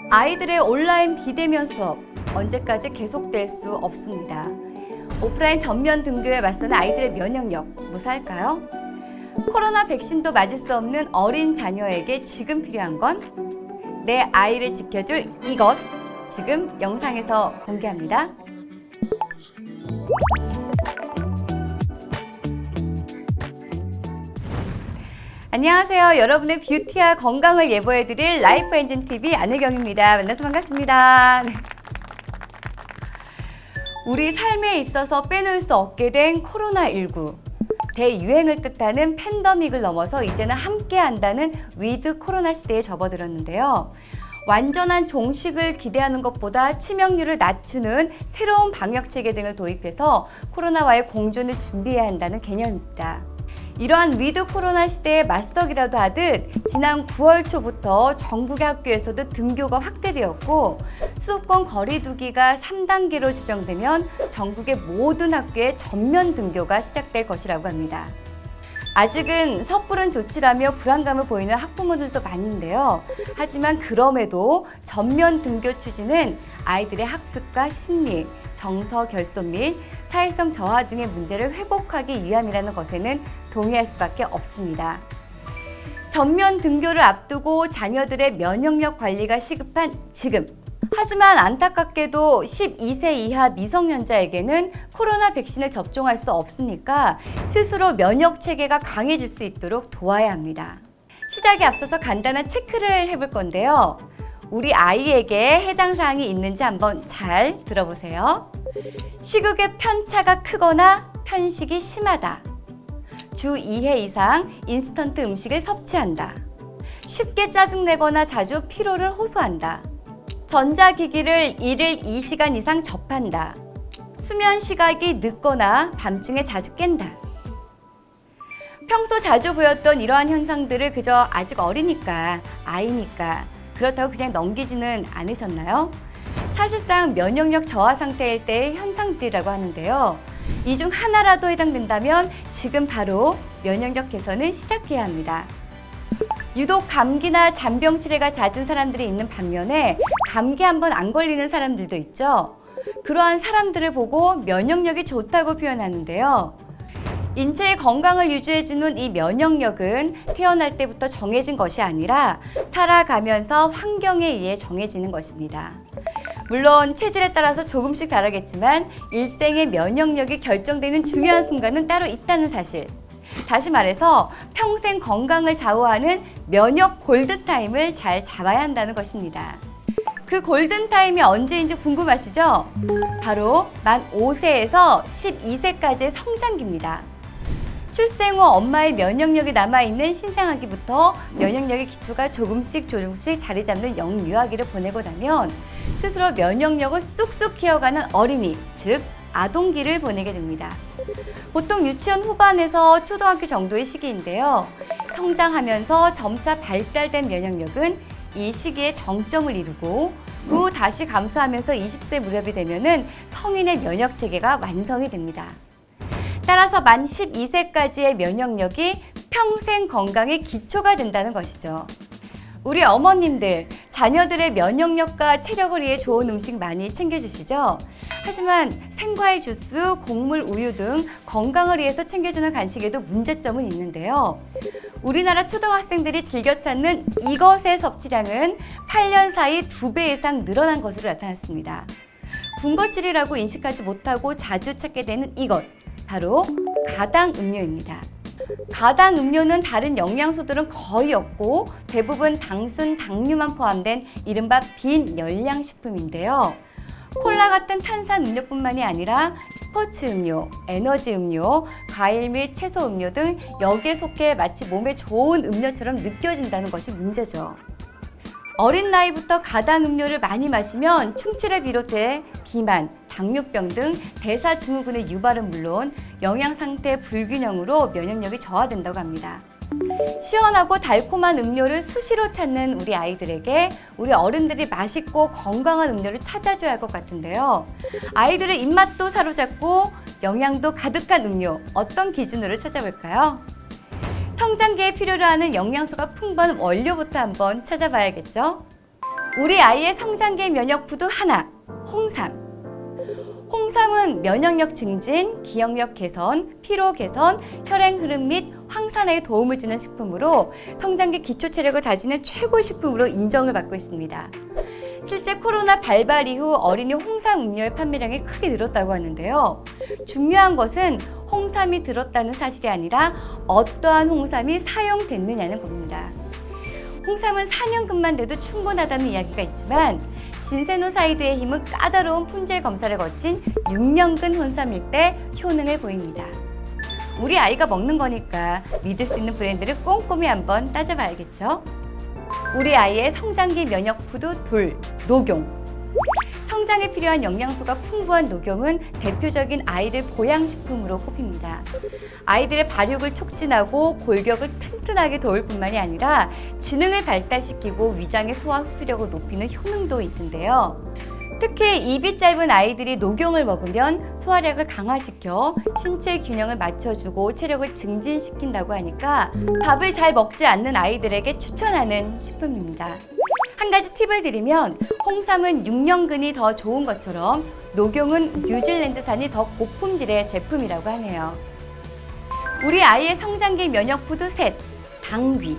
아이들의 온라인 비대면 수업 언제까지 계속될 수 없습니다. 오프라인 전면 등교에 맞서는 아이들의 면역력 무사할까요? 코로나 백신도 맞을 수 없는 어린 자녀에게 지금 필요한 건 내 아이를 지켜줄 이것, 지금 영상에서 공개합니다. 안녕하세요. 여러분의 뷰티와 건강을 예보해드릴 라이프 엔진 TV 안혜경입니다. 만나서 반갑습니다. 네. 우리 삶에 있어서 빼놓을 수 없게 된 코로나19. 대유행을 뜻하는 팬데믹을 넘어서 이제는 함께 한다는 위드 코로나 시대에 접어들었는데요. 완전한 종식을 기대하는 것보다 치명률을 낮추는 새로운 방역 체계 등을 도입해서 코로나와의 공존을 준비해야 한다는 개념입니다. 이러한 위드 코로나 시대에 맞서기라도 하듯 지난 9월 초부터 전국의 학교에서도 등교가 확대되었고 수도권 거리두기가 3단계로 지정되면 전국의 모든 학교에 전면 등교가 시작될 것이라고 합니다. 아직은 섣부른 조치라며 불안감을 보이는 학부모들도 많은데요. 하지만 그럼에도 전면 등교 추진은 아이들의 학습과 심리, 정서 결손 및 사회성 저하 등의 문제를 회복하기 위함이라는 것에는 동의할 수밖에 없습니다. 전면 등교를 앞두고 자녀들의 면역력 관리가 시급한 지금. 하지만 안타깝게도 12세 이하 미성년자에게는 코로나 백신을 접종할 수 없으니까 스스로 면역 체계가 강해질 수 있도록 도와야 합니다. 시작에 앞서서 간단한 체크를 해볼 건데요. 우리 아이에게 해당 사항이 있는지 한번 잘 들어보세요. 식욕의 편차가 크거나 편식이 심하다. 주 2회 이상 인스턴트 음식을 섭취한다. 쉽게 짜증내거나 자주 피로를 호소한다. 전자기기를 일일 2시간 이상 접한다. 수면 시각이 늦거나 밤중에 자주 깬다. 평소 자주 보였던 이러한 현상들을 그저 아직 어리니까, 아이니까 그렇다고 그냥 넘기지는 않으셨나요? 사실상 면역력 저하 상태일 때의 현상들이라고 하는데요. 이 중 하나라도 해당된다면 지금 바로 면역력 개선을 시작해야 합니다. 유독 감기나 잔병 치레가 잦은 사람들이 있는 반면에 감기 한번 안 걸리는 사람들도 있죠. 그러한 사람들을 보고 면역력이 좋다고 표현하는데요. 인체의 건강을 유지해주는 이 면역력은 태어날 때부터 정해진 것이 아니라 살아가면서 환경에 의해 정해지는 것입니다. 물론 체질에 따라서 조금씩 다르겠지만 일생의 면역력이 결정되는 중요한 순간은 따로 있다는 사실. 다시 말해서 평생 건강을 좌우하는 면역 골든타임을 잘 잡아야 한다는 것입니다. 그 골든타임이 언제인지 궁금하시죠? 바로 만 5세에서 12세까지의 성장기입니다. 출생 후 엄마의 면역력이 남아있는 신생아기부터 면역력의 기초가 조금씩 자리 잡는 영유아기를 보내고 나면 스스로 면역력을 쑥쑥 키워가는 어린이, 즉 아동기를 보내게 됩니다. 보통 유치원 후반에서 초등학교 정도의 시기인데요. 성장하면서 점차 발달된 면역력은 이 시기에 정점을 이루고 그 후 다시 감소하면서 20세 무렵이 되면은 성인의 면역 체계가 완성이 됩니다. 따라서 만 12세까지의 면역력이 평생 건강의 기초가 된다는 것이죠. 우리 어머님들, 자녀들의 면역력과 체력을 위해 좋은 음식 많이 챙겨주시죠? 하지만 생과일 주스, 곡물 우유 등 건강을 위해서 챙겨주는 간식에도 문제점은 있는데요. 우리나라 초등학생들이 즐겨 찾는 이것의 섭취량은 8년 사이 2배 이상 늘어난 것으로 나타났습니다. 군것질이라고 인식하지 못하고 자주 찾게 되는 이것, 바로 가당 음료입니다. 가당 음료는 다른 영양소들은 거의 없고 대부분 당순, 당류만 포함된 이른바 빈열량식품인데요. 콜라 같은 탄산 음료뿐만이 아니라 스포츠 음료, 에너지 음료, 과일 및 채소 음료 등 여기에 속해 마치 몸에 좋은 음료처럼 느껴진다는 것이 문제죠. 어린 나이부터 가당 음료를 많이 마시면 충치를 비롯해 비만, 당뇨병 등 대사증후군의 유발은 물론 영양 상태 불균형으로 면역력이 저하된다고 합니다. 시원하고 달콤한 음료를 수시로 찾는 우리 아이들에게 우리 어른들이 맛있고 건강한 음료를 찾아줘야 할 것 같은데요. 아이들의 입맛도 사로잡고 영양도 가득한 음료, 어떤 기준으로 찾아볼까요? 성장기에 필요로 하는 영양소가 풍부한 원료부터 한번 찾아봐야겠죠. 우리 아이의 성장기 면역푸드 하나, 홍삼. 홍삼은 면역력 증진, 기억력 개선, 피로 개선, 혈행 흐름 및 황산화에 도움을 주는 식품으로 성장기 기초 체력을 다지는 최고 식품으로 인정을 받고 있습니다. 실제 코로나 발발 이후 어린이 홍삼 음료의 판매량이 크게 늘었다고 하는데요. 중요한 것은 홍삼이 들었다는 사실이 아니라 어떠한 홍삼이 사용됐느냐는 겁니다. 홍삼은 4년근만 돼도 충분하다는 이야기가 있지만 진세노사이드의 힘은 까다로운 품질 검사를 거친 6년근 홍삼일 때 효능을 보입니다. 우리 아이가 먹는 거니까 믿을 수 있는 브랜드를 꼼꼼히 한번 따져봐야겠죠. 우리 아이의 성장기 면역푸드 둘, 녹용. 성장에 필요한 영양소가 풍부한 녹용은 대표적인 아이들 보양식품으로 꼽힙니다. 아이들의 발육을 촉진하고 골격을 튼튼하게 도울 뿐만이 아니라 지능을 발달시키고 위장의 소화 흡수력을 높이는 효능도 있는데요. 특히 입이 짧은 아이들이 녹용을 먹으면 소화력을 강화시켜 신체 균형을 맞춰주고 체력을 증진시킨다고 하니까 밥을 잘 먹지 않는 아이들에게 추천하는 식품입니다. 한 가지 팁을 드리면 홍삼은 6년근이 더 좋은 것처럼 녹용은 뉴질랜드산이 더 고품질의 제품이라고 하네요. 우리 아이의 성장기 면역푸드 셋, 당귀.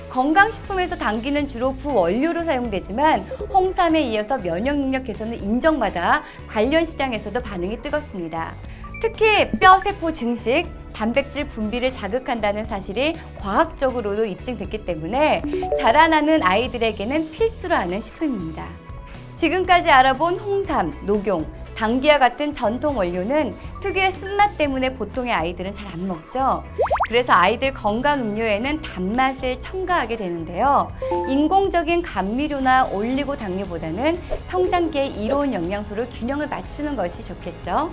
건강식품에서 당귀는 주로 부원료로 사용되지만 홍삼에 이어서 면역능력 개선을 인정받아 관련 시장에서도 반응이 뜨겁습니다. 특히 뼈세포 증식, 단백질 분비를 자극한다는 사실이 과학적으로도 입증됐기 때문에 자라나는 아이들에게는 필수로 하는 식품입니다. 지금까지 알아본 홍삼, 녹용, 당귀와 같은 전통 원료는 특유의 쓴맛 때문에 보통의 아이들은 잘 안 먹죠. 그래서 아이들 건강 음료에는 단맛을 첨가하게 되는데요. 인공적인 감미료나 올리고 당류보다는 성장기의 이로운 영양소로 균형을 맞추는 것이 좋겠죠.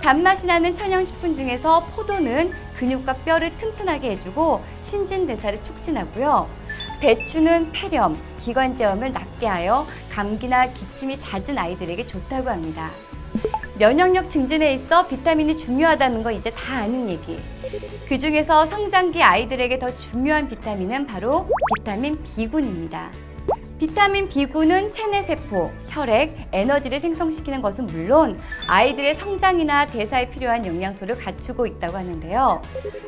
단맛이 나는 천연식품 중에서 포도는 근육과 뼈를 튼튼하게 해주고 신진대사를 촉진하고요. 대추는 폐렴, 기관지염을 낫게 하여 감기나 기침이 잦은 아이들에게 좋다고 합니다. 면역력 증진에 있어 비타민이 중요하다는 거 이제 다 아는 얘기. 그 중에서 성장기 아이들에게 더 중요한 비타민은 바로 비타민 B군입니다. 비타민 B군은 체내세포, 혈액, 에너지를 생성시키는 것은 물론 아이들의 성장이나 대사에 필요한 영양소를 갖추고 있다고 하는데요.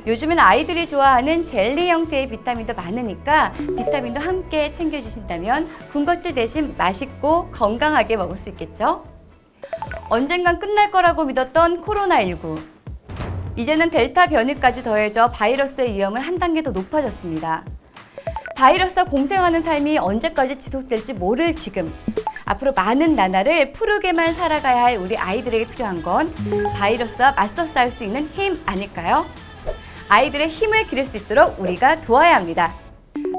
요즘은 아이들이 좋아하는 젤리 형태의 비타민도 많으니까 비타민도 함께 챙겨주신다면 군것질 대신 맛있고 건강하게 먹을 수 있겠죠? 언젠간 끝날 거라고 믿었던 코로나19. 이제는 델타 변이까지 더해져 바이러스의 위험은 한 단계 더 높아졌습니다. 바이러스와 공생하는 삶이 언제까지 지속될지 모를 지금, 앞으로 많은 나날을 푸르게만 살아가야 할 우리 아이들에게 필요한 건 바이러스와 맞서 싸울 수 있는 힘 아닐까요? 아이들의 힘을 기를 수 있도록 우리가 도와야 합니다.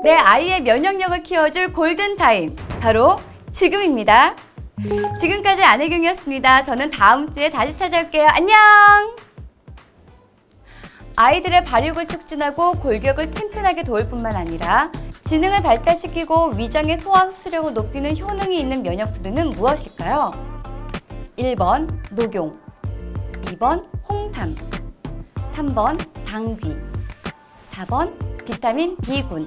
내 아이의 면역력을 키워줄 골든타임, 바로 지금입니다. 지금까지 안혜경이었습니다. 저는 다음 주에 다시 찾아올게요. 안녕! 아이들의 발육을 촉진하고 골격을 튼튼하게 도울 뿐만 아니라 지능을 발달시키고 위장의 소화 흡수력을 높이는 효능이 있는 면역푸드는 무엇일까요? 1번 녹용, 2번 홍삼, 3번 당귀, 4번 비타민 B군.